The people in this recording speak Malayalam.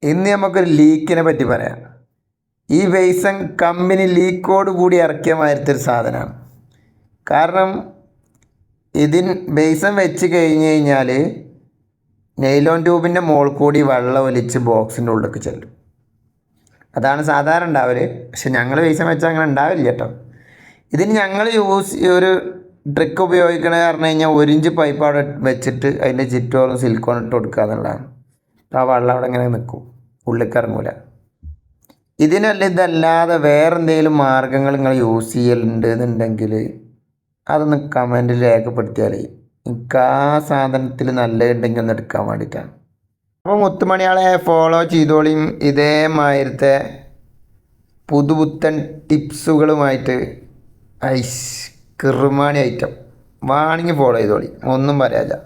ഇന്ന് നമുക്കൊരു ലീക്കിനെ പറ്റി പറയാം. ഈ ബേസൻ കമ്പനി ലീക്കോട് കൂടി ഇറക്കിയ മാതിരത്തെ ഒരു സാധനമാണ്. കാരണം ബേസൻ വെച്ച് കഴിഞ്ഞ് കഴിഞ്ഞാൽ നെയിലോൺ ട്യൂബിൻ്റെ മുകളിൽ കൂടി വെള്ളം ഒലിച്ച് ബോക്സിൻ്റെ ഉള്ളിലേക്ക് ചെല്ലും. അതാണ് സാധാരണ ഉണ്ടാവൽ. പക്ഷെ ഞങ്ങൾ ബേസൻ വെച്ചാൽ അങ്ങനെ ഉണ്ടാവില്ല കേട്ടോ. ഇതിന് ഞങ്ങൾ ഒരു ട്രിക്ക് ഉപയോഗിക്കണത് പറഞ്ഞു കഴിഞ്ഞാൽ 1 ഇഞ്ച് പൈപ്പ് അവിടെ വെച്ചിട്ട് അതിൻ്റെ ചുറ്റോറും സിലിക്കോൺ ഇട്ട് കൊടുക്കുക എന്നുള്ളതാണ്. ആ വെള്ളം അവിടെ ഇങ്ങനെ നിൽക്കും, ഉള്ളിലേക്ക് ഇറങ്ങൂല. ഇതല്ലാതെ വേറെ എന്തെങ്കിലും മാർഗ്ഗങ്ങൾ നിങ്ങൾ യൂസ് ചെയ്യലുണ്ട് എന്നുണ്ടെങ്കിൽ അതൊന്ന് കമൻറ്റിൽ രേഖപ്പെടുത്തിയാലേ എനിക്ക് ആ സാധനത്തിൽ നല്ലതുണ്ടെങ്കിൽ ഒന്ന് എടുക്കാൻ വേണ്ടിയിട്ടാണ്. അപ്പോൾ മുത്തുമണിയാളെ ഫോളോ ചെയ്തോളിയും. ഇതേമാതിരത്തെ പുതുപുത്തൻ ടിപ്സുകളുമായിട്ട് കിറുമാണി ഐറ്റം വേണമെങ്കിൽ ഫോളോ ചെയ്തോളി, ഒന്നും പറയാനില്ല.